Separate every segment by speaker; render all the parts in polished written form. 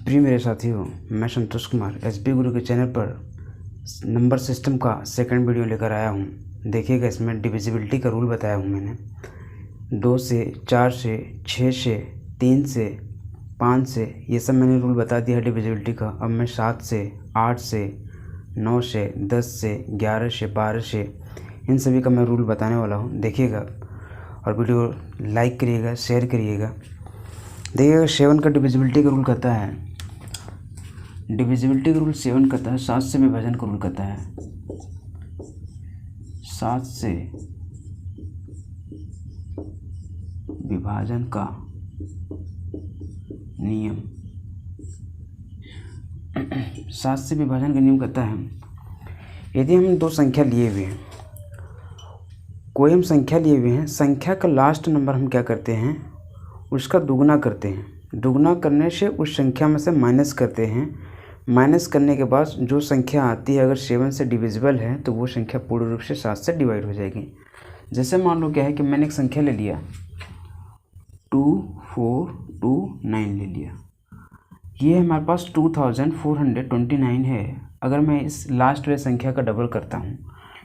Speaker 1: प्रिय मेरे साथियों, मैं संतोष कुमार एसबी गुरु के चैनल पर नंबर सिस्टम का सेकंड वीडियो लेकर आया हूँ। देखिएगा, इसमें डिविजिबिलिटी का रूल बताया हूँ मैंने। 2 से, 4 से, 6 से, 3 से, 5 से, ये सब मैंने रूल बता दिया है डिविजिबिलिटी का। अब मैं 7 से, 8 से, 9 से, 10 से, 11 से, 12 से, इन सभी का मैं रूल बताने वाला हूँ। देखिएगा और वीडियो लाइक करिएगा, शेयर करिएगा। देखिएगा, 7 का डिविजिबिलिटी का रूल कहता है, डिविजिबिलिटी का रूल 7 कहता है 7 से विभाजन का रूल कहता है। 7 से विभाजन का नियम 7 से विभाजन का नियम कहता है, यदि हम 2 संख्या लिए हुए हैं, कोई हम संख्या लिए हुए हैं, संख्या का लास्ट नंबर हम क्या करते हैं, उसका दुगना करते हैं। दुगना करने से उस संख्या में से माइनस करते हैं। माइनस करने के बाद जो संख्या आती है, अगर 7 से डिविजिबल है तो वो संख्या पूर्ण रूप से 7 से डिवाइड हो जाएगी। जैसे मान लो क्या है कि मैंने एक संख्या ले लिया 2429 ले लिया, ये हमारे पास 2429 है। अगर मैं इस लास्ट वाले संख्या का डबल करता हूँ,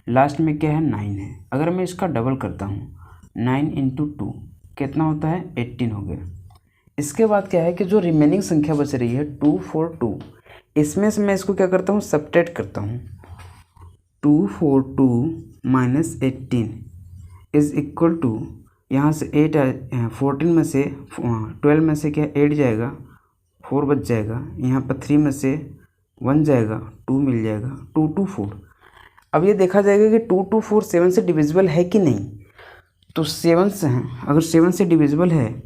Speaker 1: लास्ट में क्या है 9 है, अगर मैं इसका डबल करता हूँ 9 × 2 कितना होता है 18 हो गया। इसके बाद क्या है कि जो रिमेनिंग संख्या बच रही है 242, इसमें से मैं इसको क्या करता हूँ सब्ट्रैक्ट करता हूँ। 242 माइनस 18 इज इक्वल टू, यहाँ से 14 में से 12 में से क्या 8 जाएगा, 4 बच जाएगा, यहाँ पर 3 में से 1 जाएगा, 2 मिल जाएगा, 224। अब ये देखा जाएगा कि 224 7 से डिविजिबल है कि नहीं। तो 7 से है, अगर 7 से डिविजिबल है,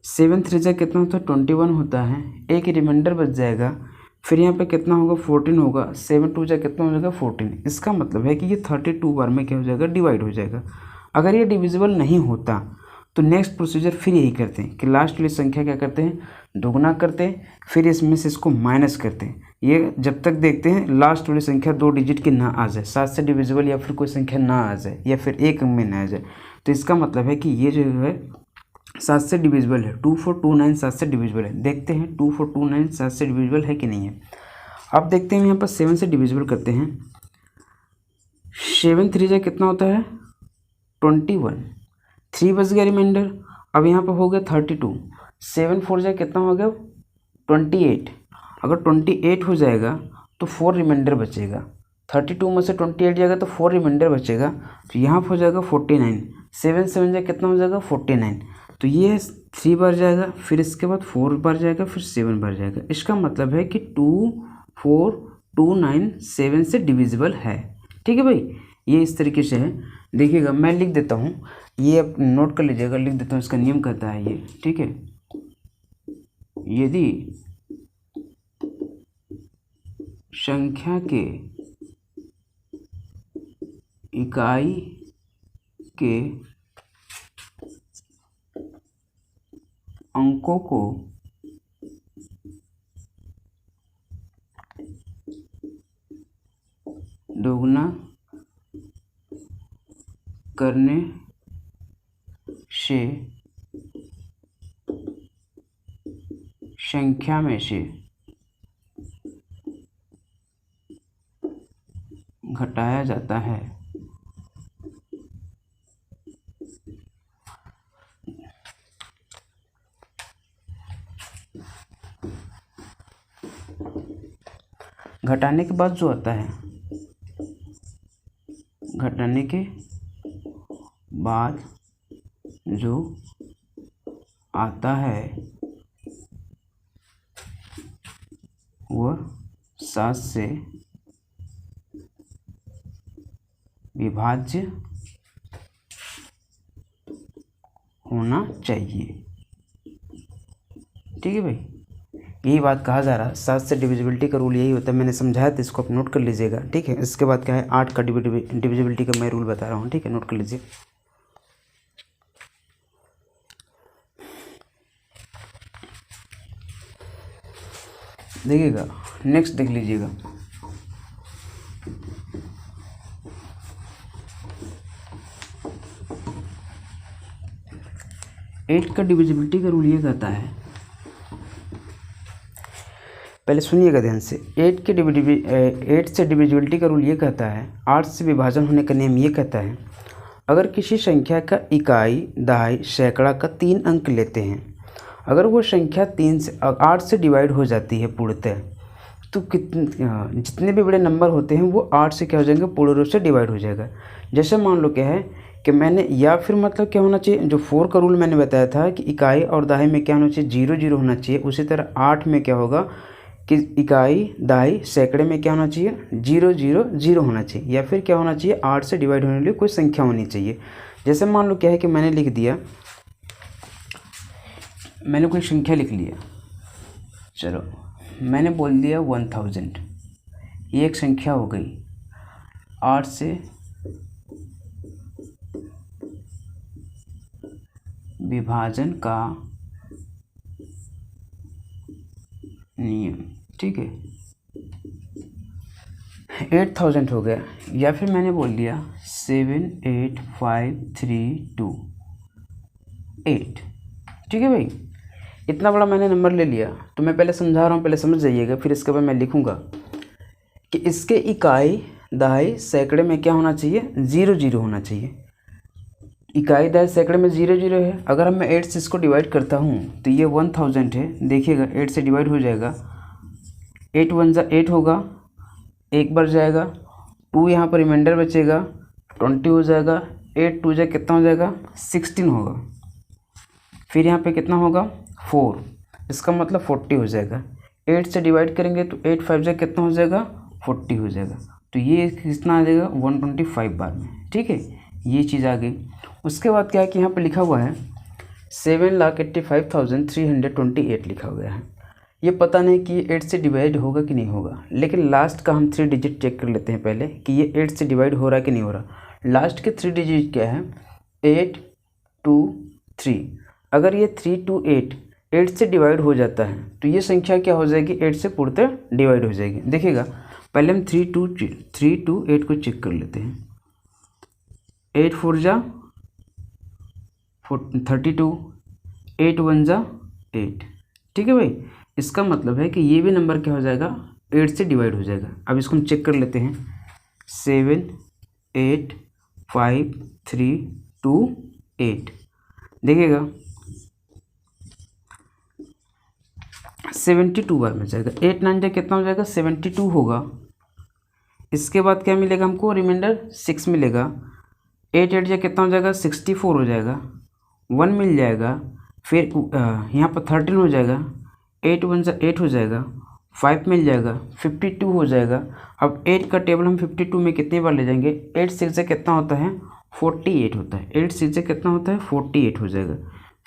Speaker 1: 7 3 जा कितना होता है 21 होता है, एक रिमाइंडर बच जाएगा। फिर यहाँ पे कितना होगा 14 होगा, 7 2 जा कितना हो जाएगा 14। इसका मतलब है कि ये 32 बार में क्या हो जाएगा डिवाइड हो जाएगा। अगर ये डिविजिबल नहीं होता तो नेक्स्ट प्रोसीजर फिर यही करते हैं कि लास्ट वाली संख्या क्या करते हैं दोगुना करते हैं, फिर इसमें से इसको माइनस करते हैं। ये जब तक देखते हैं लास्ट वाली संख्या 2 डिजिट की ना आ जाए, 7 से डिविजिबल या फिर कोई संख्या ना आ जाए, या फिर एक अंक में ना आ जाए। तो इसका मतलब है कि ये जो है 7 से डिविजिबल है। 2429 7 से डिविजिबल है। देखते हैं 2429 7 से डिविजिबल है कि नहीं है। अब देखते हैं यहाँ पर 7 से डिविजिबल करते हैं। 7 3 जा कितना होता है 21, 3 बच गया रिमाइंडर। अब यहाँ पर हो गया 32, 7 4 जा कितना हो गया 28। अगर 28 हो जाएगा तो 4 रिमाइंडर बचेगा। 32 में से 28 जाएगा तो 4 रिमाइंडर बचेगा, तो यहाँ पर हो जाएगा 49। 7 7 जा कितना हो जाएगा 49। तो ये 3 बार जाएगा, फिर इसके बाद 4 बार जाएगा, फिर 7 बार जाएगा। इसका मतलब है कि 2429 7 से डिविजिबल है। ठीक है भाई, ये इस तरीके से है। देखिएगा, मैं लिख देता हूँ, ये आप नोट कर लीजिएगा, लिख देता हूँ। इसका नियम कहता है ये, ठीक है, यदि संख्या के इकाई के अंकों को दोगुना करने से संख्या में से घटाया जाता है, घटाने के बाद जो आता है, घटाने के बाद जो आता है वह 7 से विभाज्य होना चाहिए। ठीक है भाई, यही बात कहा जा रहा है। 7 से डिविजिबिलिटी का रूल यही होता है, मैंने समझाया तो इसको आप नोट कर लीजिएगा। ठीक है, इसके बाद क्या है 8 का डिविजिबिलिटी का मैं रूल बता रहा हूँ। ठीक है, नोट कर लीजिए। देखिएगा, नेक्स्ट देख लीजिएगा। 8 का डिविजिबिलिटी का रूल ये कहता है, पहले सुनिएगा ध्यान से। 8 से डिविजिबिलिटी का रूल ये कहता है, 8 से विभाजन होने का नियम ये कहता है, अगर किसी संख्या का इकाई, दहाई, सैकड़ा का 3 अंक लेते हैं, अगर वो संख्या 8 से डिवाइड हो जाती है पूर्णतः, तो जितने भी बड़े नंबर होते हैं वो 8 से क्या हो जाएंगे, पूर्ण रूप से डिवाइड हो जाएगा। जैसे मान लो क्या है कि मैंने, या फिर मतलब क्या होना चाहिए, जो 4 का रूल मैंने बताया था कि इकाई और दहाई में क्या होना चाहिए, 0 0 होना चाहिए। उसी तरह 8 में क्या होगा कि इकाई, दहाई, सैकड़े में क्या होना चाहिए, 0 0 0 होना चाहिए। या फिर क्या होना चाहिए, 8 से डिवाइड होने के लिए कोई संख्या होनी चाहिए। जैसे मान लो क्या है कि मैंने लिख दिया, मैंने कोई संख्या लिख लिया, चलो मैंने बोल दिया 1000, ये एक संख्या हो गई। 8 से विभाजन का नियम, ठीक है, 8000 हो गया। या फिर मैंने बोल दिया 7 8 5 3 2 8, ठीक है भाई, इतना बड़ा मैंने नंबर ले लिया। तो मैं पहले समझा रहा हूँ, पहले समझ जाइएगा, फिर इसके बाद मैं लिखूँगा कि इसके इकाई, दहाई, सैकड़े में क्या होना चाहिए, 0 0 होना चाहिए। इकाई, दहाई, सैकड़े में 0 0 है। अगर मैं 8 से इसको डिवाइड करता हूँ तो ये 1000 है, देखिएगा 8 से डिवाइड हो जाएगा, 8 1 जा 8 होगा, एक बार जाएगा, 2 यहाँ पर रिमाइंडर बचेगा, 20 हो जाएगा, 8 2 जा कितना हो जाएगा, 16 होगा। फिर यहाँ पे कितना होगा, 4, इसका मतलब 40 हो जाएगा। 8 से डिवाइड करेंगे तो 8 5 जा कितना हो जाएगा, 40 हो जाएगा। तो ये कितना आ जाएगा, 125 बार में, ठीक है, ये चीज़ आ गई। उसके बाद क्या है कि यहाँ पे लिखा हुआ है 7,85,328 लिखा हुआ है। ये पता नहीं कि 8 से डिवाइड होगा कि नहीं होगा, लेकिन लास्ट का हम 3 डिजिट चेक कर लेते हैं पहले कि ये 8 से डिवाइड हो रहा है कि नहीं हो रहा। लास्ट के 3 डिजिट क्या है, 8 2 3। अगर ये 3 2 8 से डिवाइड हो जाता है तो ये संख्या क्या हो जाएगी, 8 से पूर्णतः डिवाइड हो जाएगी। देखिएगा पहले हम 3 2 8 को चेक कर लेते हैं। 8 4 जा 32, 8 1 जा 8, ठीक है भाई। इसका मतलब है कि ये भी नंबर क्या हो जाएगा, 8 से डिवाइड हो जाएगा। अब इसको हम चेक कर लेते हैं, 7 8 5 3 2 8, देखिएगा 72 बार में जाएगा। 8 9 जा कितना हो जाएगा, 72 होगा। इसके बाद क्या मिलेगा हमको, रिमाइंडर 6 मिलेगा। 8 8 जा कितना हो जाएगा, 64 हो जाएगा। 1 मिल जाएगा, फिर यहाँ पर 13 हो जाएगा। 8 1 जा 8 हो जाएगा। 5 मिल जाएगा, 52 हो जाएगा। अब 8 का टेबल हम 52 में कितनी बार ले जाएंगे, 8 6 जा कितना होता है, 48 होता है। 8 6 जा कितना होता है, 48 हो जाएगा।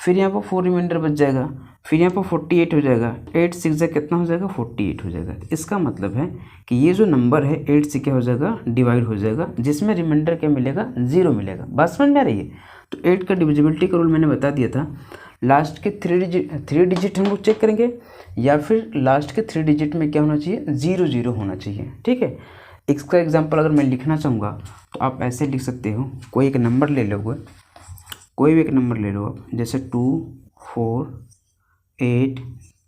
Speaker 1: फिर यहाँ पर 4 रिमाइंडर बच जाएगा, फिर यहाँ पर 48 हो जाएगा। 8 6 जा कितना हो जाएगा, 48 हो जाएगा। इसका मतलब है कि ये जो नंबर है 8 से क्या हो जाएगा, डिवाइड हो जाएगा, जिसमें रिमाइंडर क्या मिलेगा, 0 मिलेगा। बात समझ में आ रही है। तो 8 का डिविजिबिलिटी का रूल मैंने बता दिया था। लास्ट के 3 डिजिट हम लोग चेक करेंगे, या फिर लास्ट के 3 डिजिट में क्या होना चाहिए, 0 0 होना चाहिए, ठीक है। इसका एग्जांपल अगर मैं लिखना चाहूँगा तो आप ऐसे लिख सकते हो, कोई एक नंबर ले लो, कोई भी एक नंबर ले लो आप, जैसे 2 4 8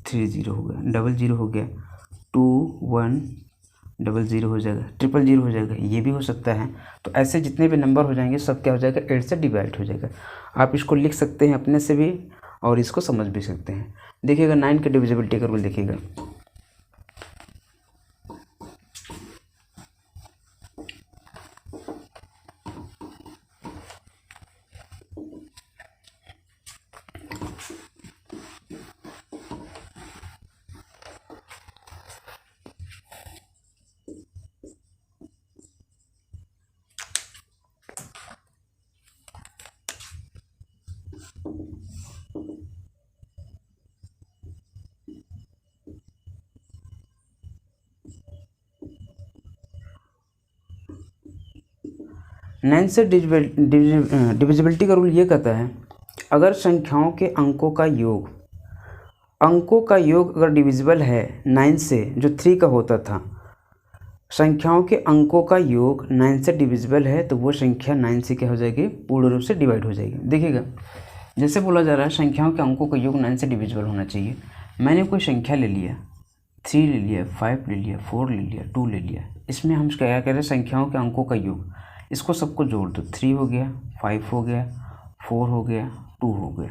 Speaker 1: 3 0 हो गया, 00 हो गया, 2 1 00 हो जाएगा, 000 हो जाएगा, ये भी हो सकता है। तो ऐसे जितने भी नंबर हो जाएंगे सब क्या हो जाएगा, 8 से डिवाइड हो जाएगा। आप इसको लिख सकते हैं अपने से भी और इसको समझ भी सकते हैं। देखिएगा 9 के डिविजिबिलिटी का रूल देखिएगा, नाइन से डिविजिबिलिटी का रूल ये कहता है, अगर संख्याओं के अंकों का योग अगर डिविजिबल है 9 से, जो 3 का होता था, संख्याओं के अंकों का योग 9 से डिविजिबल है तो वो संख्या 9 से क्या हो जाएगी, पूर्ण रूप से डिवाइड हो जाएगी। देखिएगा जैसे बोला जा रहा है संख्याओं के अंकों का योग 9 से डिविजिबल होना चाहिए। मैंने कोई संख्या ले लिया, 3 ले लिया, 5 ले लिया, 4 ले लिया, 2 ले लिया। इसमें हम क्या कह रहे हैं, संख्याओं के अंकों का योग। इसको सबको जोड़ दो, 3 हो गया, 5 हो गया, 4 हो गया, 2 हो गया।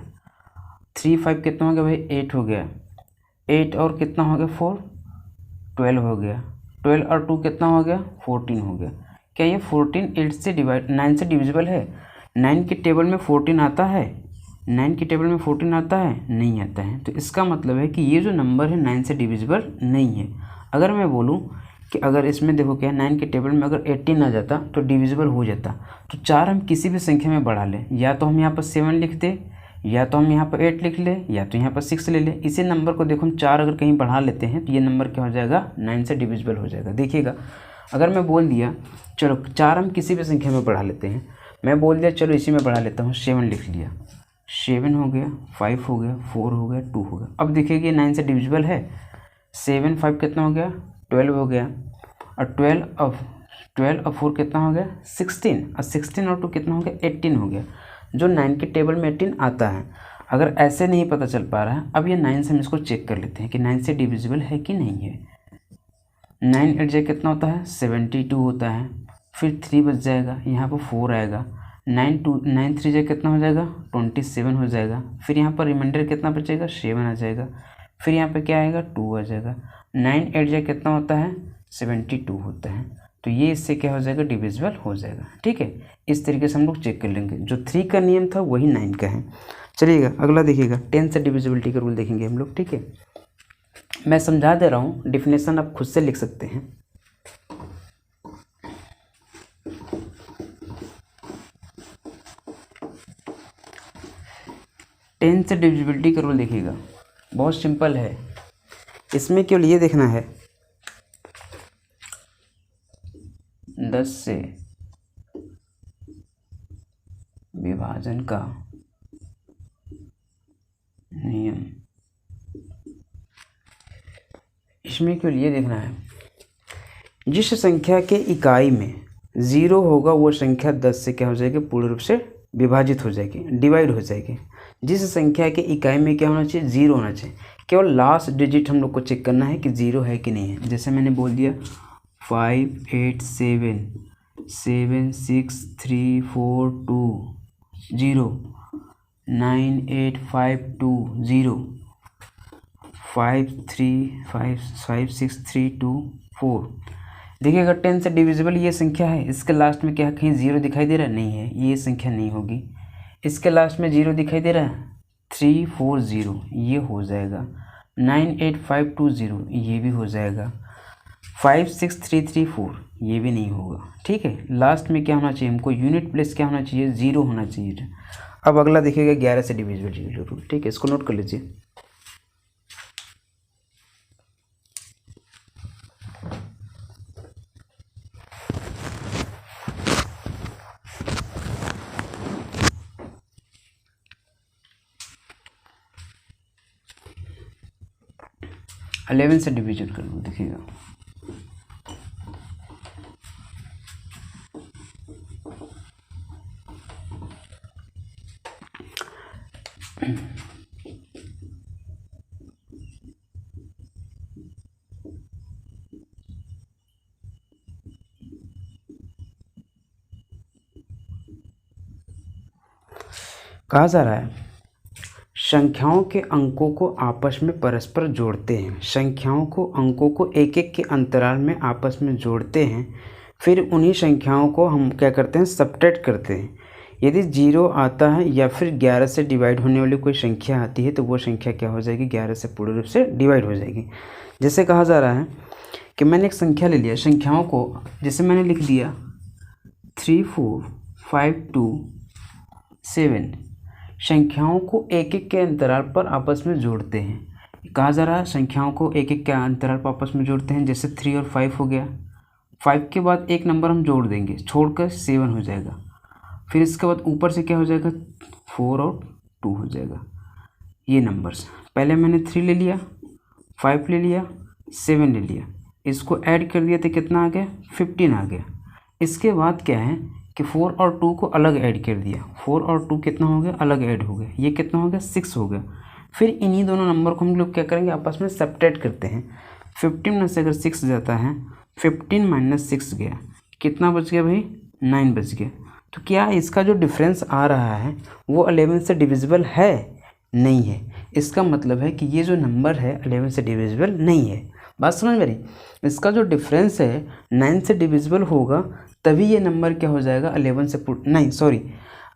Speaker 1: 3 5 कितना हो गया भाई, 8 हो गया। 8 और कितना हो गया, 4 12 हो गया। 12 और 2 कितना हो गया, 14 हो गया। क्या ये 14 9 से डिविजिबल है? 9 के टेबल में 14 आता है? 9 के टेबल में 14 आता है? नहीं आता है। तो इसका मतलब है कि ये जो नंबर है 9 से डिविजिबल नहीं है। अगर मैं बोलूँ कि अगर इसमें देखो क्या, 9 के टेबल में अगर 18 आ जाता तो डिविजिबल हो जाता। तो 4 हम किसी भी संख्या में बढ़ा लें, या तो हम यहाँ पर 7 लिख दें, या तो हम यहाँ पर 8 लिख लें, या तो यहाँ पर 6 ले लें। इसी नंबर को देखो हम 4 अगर कहीं बढ़ा लेते हैं तो ये नंबर क्या हो जाएगा, 9 से डिविजिबल हो जाएगा। देखिएगा, अगर मैं बोल दिया चलो 4 हम किसी भी संख्या में बढ़ा लेते हैं, मैं बोल दिया चलो इसी में बढ़ा लेता हूँ, 7 लिख लिया, 7 हो गया, 5 हो गया, 4 हो गया, 2 हो गया। अब देखिए 9 से डिविजिबल है। 7 5 कितना हो गया, 12 हो गया। और 12 और 4 कितना हो गया, 16। और 16 और 2 कितना हो गया, 18 हो गया। जो 9 के टेबल में 18 आता है। अगर ऐसे नहीं पता चल पा रहा है, अब ये 9 से हम इसको चेक कर लेते हैं कि 9 से डिविजिबल है कि नहीं है। 9 8 जा कितना होता है, 72 होता है। फिर 3 बच जाएगा, यहाँ पर 4 आएगा। 9 3 जा कितना हो जाएगा, 27 हो जाएगा। फिर यहाँ पर रिमाइंडर कितना बचेगा, 7 आ जाएगा। फिर यहाँ पर क्या आएगा, 2 आ जाएगा। 9 8 जा कितना होता है, 72 होता है। तो ये इससे क्या हो जाएगा, डिविजिबल हो जाएगा। ठीक है, इस तरीके से हम लोग चेक कर लेंगे। जो 3 का नियम था वही 9 का है। चलिएगा अगला देखिएगा, 10 से डिविजिबिलिटी का रूल देखेंगे हम लोग। ठीक है, मैं समझा दे रहा हूँ, डिफिनेशन आप खुद से लिख सकते हैं। टेन से डिविजिबिलिटी का रूल देखिएगा, बहुत सिंपल है। इसमें केवल ये देखना है 10 से विभाजन का नियम। इसमें केवल ये देखना है जिस संख्या के इकाई में 0 होगा वो संख्या 10 से क्या हो जाएगी, पूर्ण रूप से विभाजित हो जाएगी, डिवाइड हो जाएगी। जिस संख्या के इकाई में क्या होना चाहिए, 0 होना चाहिए। केवल लास्ट डिजिट हम लोग को चेक करना है कि 0 है कि नहीं है। जैसे मैंने बोल दिया 5 8 7 7 6 3 4 2 0 9 8 5 2 0 5 3 5 6 3 2 4। देखिएगा 10 से डिविजिबल ये संख्या है। इसके लास्ट में क्या कहीं 0 दिखाई दे रहा है, नहीं है, ये संख्या नहीं होगी। इसके लास्ट में 0 दिखाई दे रहा है, 3 4 0, ये हो जाएगा। 9 8 5 2 0, ये भी हो जाएगा। 5 6 3 3 4, ये भी नहीं होगा। ठीक है, लास्ट में क्या होना चाहिए हमको, यूनिट प्लेस क्या होना चाहिए, 0 होना चाहिए। अब अगला देखिएगा 11 से डिविजिबल रूल। ठीक है, इसको नोट कर लीजिए। इलेवन से डिवीजन कर लो, देखिएगा। कहा जा रहा है संख्याओं के अंकों को आपस में परस्पर जोड़ते हैं। संख्याओं को अंकों को एक एक के अंतराल में आपस में जोड़ते हैं। फिर उन्हीं संख्याओं को हम क्या करते हैं, सब्ट्रैक्ट करते हैं। यदि 0 आता है या फिर 11 से डिवाइड होने वाली कोई संख्या आती है तो वो संख्या क्या हो जाएगी, 11 से पूर्ण रूप से डिवाइड हो जाएगी। जैसे कहा जा रहा है कि मैंने एक संख्या ले लिया, संख्याओं को जैसे मैंने लिख दिया 3 4 5 2 7। संख्याओं को एक एक के अंतराल पर आपस में जोड़ते हैं। कहा जा रहा है संख्याओं को एक एक के अंतराल पर आपस में जोड़ते हैं। जैसे 3 और 5 हो गया, 5 के बाद एक नंबर हम जोड़ देंगे, छोड़कर 7 हो जाएगा। फिर इसके बाद ऊपर से क्या हो जाएगा, 4 और 2 हो जाएगा। ये नंबर्स पहले मैंने 3 ले लिया, 5 ले लिया, 7 ले लिया, इसको ऐड कर दिया तो कितना आ गया, 15 आ गया। इसके बाद क्या है, कि 4 और 2 को अलग ऐड कर दिया, 4 और 2 कितना हो गया, अलग ऐड हो गया, ये कितना हो गया, 6 हो गया। फिर इन्हीं दोनों नंबर को हम लोग क्या करेंगे, आपस में सब्ट्रैक्ट करते हैं। 15 में से अगर 6 जाता है, 15 - 6 गया, कितना बच गया भाई, 9 बच गया। तो क्या इसका जो डिफरेंस आ रहा है वो 11 से डिविजिबल है, नहीं है। इसका मतलब है कि ये जो नंबर है 11 से डिविजिबल नहीं है। बात समझ में रही, इसका जो डिफरेंस है 9 से डिविजिबल होगा तभी ये नंबर क्या हो जाएगा, 11 से नहीं सॉरी,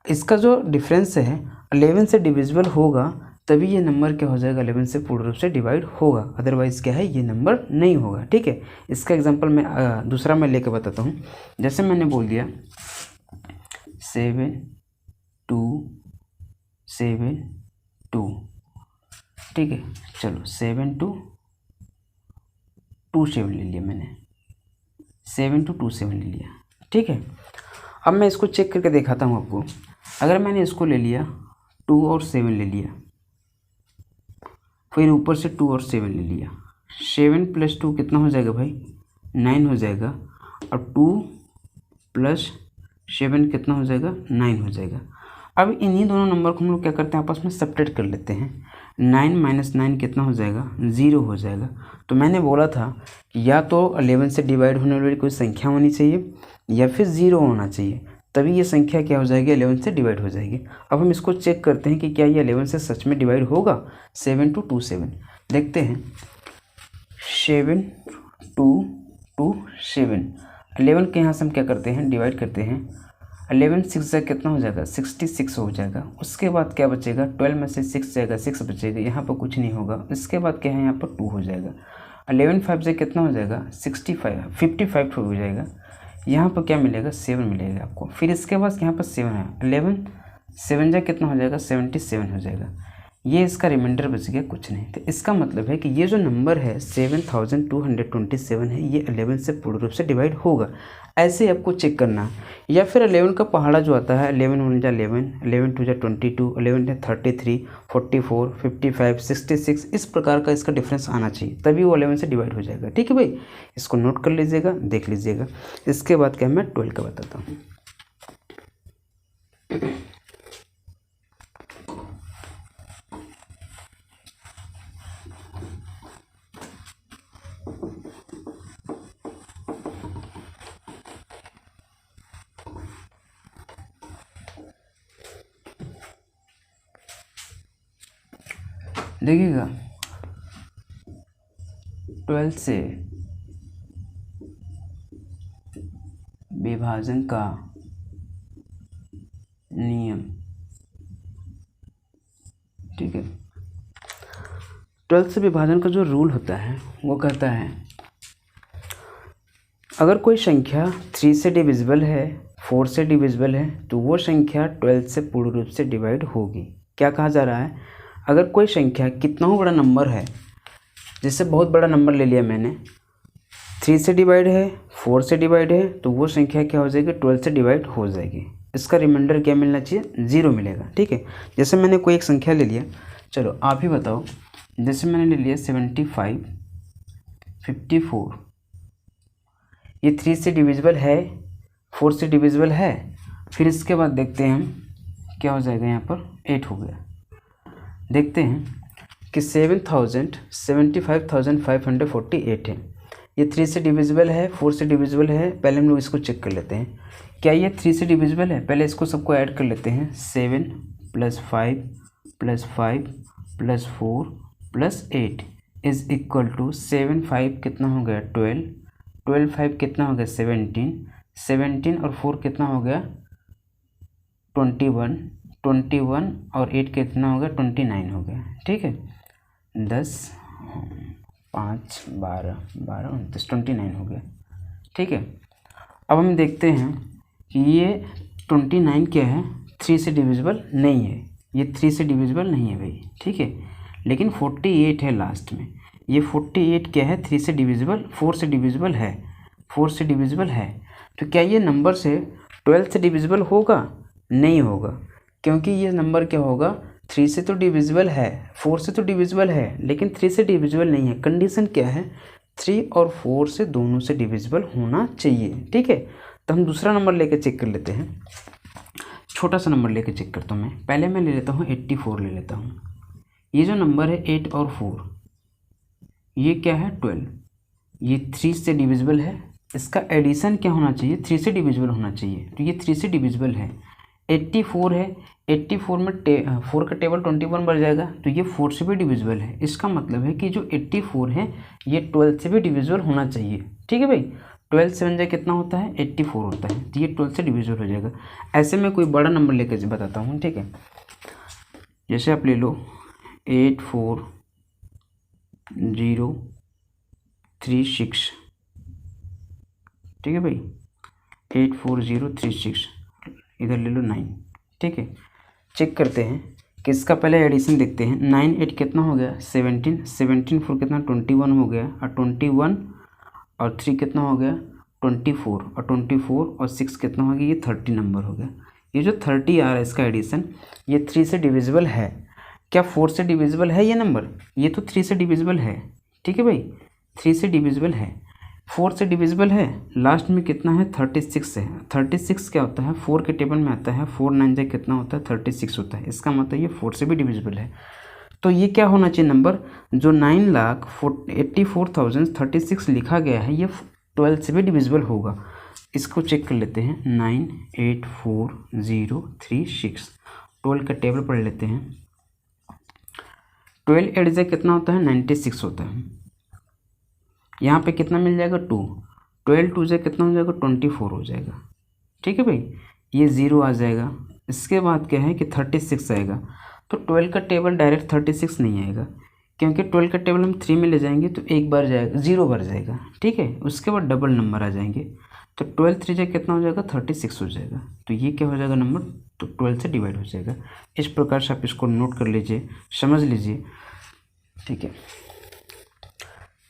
Speaker 1: इसका जो डिफरेंस है 11 से डिविजिबल होगा तभी ये नंबर क्या हो जाएगा, 11 से पूर्ण रूप से डिवाइड होगा, अदरवाइज़ क्या है, ये नंबर नहीं होगा। ठीक है, इसका एग्जांपल मैं दूसरा मैं लेके बताता हूँ। जैसे मैंने बोल दिया 7 2 7 2, ठीक है, चलो 7 2 2 7 ले लिया मैंने, 7 2 2 7 ले लिया। ठीक है, अब मैं इसको चेक करके दिखाता हूँ आपको। अगर मैंने इसको ले लिया 2 और 7 ले लिया, फिर ऊपर से 2 और 7 ले लिया, 7 + 2 कितना हो जाएगा भाई, 9 हो जाएगा, और 2 + 7 कितना हो जाएगा, 9 हो जाएगा। अब इन्हीं दोनों नंबर को हम लोग क्या करते हैं, आपस में सब्ट्रैक्ट कर लेते हैं। 9 - 9 कितना हो जाएगा, 0 हो जाएगा। तो मैंने बोला था कि या तो 11 से डिवाइड होने वाली कोई संख्या होनी चाहिए या फिर 0 होना चाहिए, तभी ये संख्या क्या हो जाएगी, 11 से डिवाइड हो जाएगी। अब हम इसको चेक करते हैं कि क्या ये 11 से सच में डिवाइड होगा। 7 2 2 7 देखते हैं, 7 2 2 7, 11 के यहाँ से हम क्या करते हैं, डिवाइड करते हैं। 11 6 से कितना हो जाएगा, 66 हो जाएगा। उसके बाद क्या बचेगा, 12 में से 6 जाएगा, 6 बचेगा, यहाँ पर कुछ नहीं होगा। इसके बाद क्या है, यहाँ पर 2 हो जाएगा। 11 5 से कितना हो जाएगा, 55 हो जाएगा। यहाँ पर क्या मिलेगा, 7 मिलेगा आपको। फिर इसके बाद यहाँ पर 7 है, 11 7 जा कितना हो जाएगा, 77 हो जाएगा। ये इसका रिमाइंडर बच गया, कुछ नहीं। तो इसका मतलब है कि ये जो नंबर है 7227 है, ये 11 से पूर्ण रूप से डिवाइड होगा। ऐसे आपको चेक करना। या फिर 11 का पहाड़ा जो आता है, 11 1 जा 11, 11 2 जा 22, 11 जा 33, 44, 55, 66, इस प्रकार का इसका डिफरेंस आना चाहिए, तभी वो 11 से डिवाइड हो जाएगा। ठीक है भाई, इसको नोट कर लीजिएगा, देख लीजिएगा। इसके बाद क्या मैं 12 का बताता हूँ। देखिएगा 12 से विभाजन का नियम, ठीक है। 12 से विभाजन का जो रूल होता है वो कहता है, अगर कोई संख्या 3 से डिविजिबल है, 4 से डिविजिबल है, तो वो संख्या 12 से पूर्ण रूप से डिवाइड होगी। क्या कहा जा रहा है, अगर कोई संख्या कितना बड़ा नंबर है, जैसे बहुत बड़ा नंबर ले लिया मैंने, 3 से डिवाइड है, 4 से डिवाइड है, तो वो संख्या क्या हो जाएगी, 12 से डिवाइड हो जाएगी। इसका रिमाइंडर क्या मिलना चाहिए, 0 मिलेगा। ठीक है, जैसे मैंने कोई एक संख्या ले लिया, चलो आप ही बताओ। जैसे मैंने ले लिया 75, 54, ये 3 से डिविजिबल है, 4 से डिविजिबल है। फिर इसके बाद देखते हैं हम क्या हो जाएगा, यहाँ पर 8 हो गया। देखते हैं कि 75,548 है। ये 3 से डिविजिबल है, 4 से डिविजिबल है। पहले हम लोग इसको चेक कर लेते हैं, क्या ये 3 से डिविजिबल है। पहले इसको सबको ऐड कर लेते हैं। 7 + 5 + 5 + 4 + 8 इज इक्वल टू 7 5 कितना हो गया, 12, 12 5 कितना हो गया, 17, 17 और 4 कितना हो गया, 21, 21 और 8 कितना हो गया, 29 हो गया। ठीक है, 10 5 12 12 29, 29 हो गया। ठीक है, अब हम देखते हैं कि ये 29 क्या है, 3 से डिविजिबल नहीं है। ये 3 से डिविजिबल नहीं है भाई। ठीक है, लेकिन 48 है लास्ट में। ये 48 क्या है, 3 से डिविजिबल, 4 से डिविजिबल है, 4 से डिविजिबल है। तो क्या ये नंबर से 12 से डिविजिबल होगा, नहीं होगा, क्योंकि ये नंबर क्या होगा, 3 से तो डिविजिबल है, 4 से तो डिविजिबल है, लेकिन 3 से डिविजिबल नहीं है। कंडीशन क्या है, 3 और 4 से दोनों से डिविजिबल होना चाहिए। ठीक है, तो हम दूसरा नंबर लेके चेक कर लेते हैं, छोटा सा नंबर लेके चेक करता हूँ मैं। पहले मैं ले लेता हूँ 84 ले लेता हूँ। ये जो नंबर है 8 और 4, ये क्या है 12, ये 3 से डिविजिबल है। इसका एडिशन क्या होना चाहिए, 3 से डिविजिबल होना चाहिए, तो ये 3 से डिविजिबल है। 84 है, 84 में 4 का टेबल 21 बढ़ जाएगा, तो ये 4 से भी डिविजिबल है। इसका मतलब है कि जो 84 है ये 12 से भी डिविजिबल होना चाहिए। ठीक है भाई, 12 से बन जाए कितना होता है 84 होता है, तो ये 12 से डिविजिबल हो जाएगा। ऐसे में कोई बड़ा नंबर लेकर बताता हूँ। ठीक है, जैसे आप ले लो 84036, ठीक है भाई, 84036, इधर ले लो 9। ठीक है, चेक करते हैं कि इसका पहले एडिशन देखते हैं। 9 8 कितना हो गया 17, 17 4 कितना 21 हो गया, और 21 और 3 कितना हो गया 24, और 24 और 6 कितना हो गया, ये 30 नंबर हो गया। ये जो 30 आ रहा है इसका एडिशन, ये 3 से डिविजिबल है। क्या 4 से डिविजिबल है ये नंबर? ये तो 3 से डिविजिबल है। ठीक है भाई, 3 से डिविजिबल है, 4 से डिविजिबल है। लास्ट में कितना है 36 है। 36 क्या होता है 4 के टेबल में आता है, 4 9 जा कितना होता है 36 होता है। इसका मतलब ये 4 से भी डिविजिबल है। तो ये क्या होना चाहिए नंबर, जो 9,84,036 लिखा गया है ये 12 से भी डिविजिबल होगा। इसको चेक कर लेते हैं। 9,84,036, 12 का टेबल पढ़ लेते हैं। 12 8 जा कितना होता है 96 होता है। यहाँ पे कितना मिल जाएगा 2, 12 2 से कितना हो जाएगा 24 हो जाएगा। ठीक है भाई, ये 0 आ जाएगा। इसके बाद क्या है कि 36 आएगा, तो 12 का टेबल डायरेक्ट 36 नहीं आएगा, क्योंकि 12 का टेबल हम 3 में ले जाएंगे तो एक बार जाएगा 0 बार जाएगा। ठीक है, उसके बाद डबल नंबर आ जाएंगे, तो 12 3 जा कितना हो जाएगा 36 हो जाएगा। तो ये क्या हो जाएगा नंबर, तो 12 से डिवाइड हो जाएगा। इस प्रकार से आप इसको नोट कर लीजिए, समझ लीजिए। ठीक है,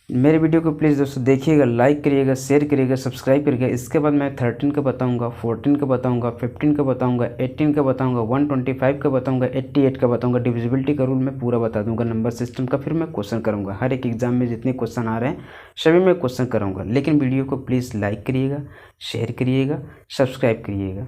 Speaker 1: मेरे वीडियो को प्लीज़ दोस्तों देखिएगा, लाइक करिएगा, शेयर करिएगा, सब्सक्राइब करिएगा। इसके बाद मैं 13 का बताऊंगा, 14 का बताऊंगा, 15 का बताऊंगा, 18 का बताऊंगा, 125 का बताऊंगा, 88 का बताऊंगा। डिविजिबिलिटी का रूल मैं पूरा बता दूंगा, नंबर सिस्टम का फिर मैं क्वेश्चन करूँगा। हर एक एग्जाम में जितने क्वेश्चन आ रहे हैं सभी मैं क्वेश्चन करूँगा। लेकिन वीडियो को प्लीज़ लाइक करिएगा, शेयर करिएगा, सब्सक्राइब करिएगा।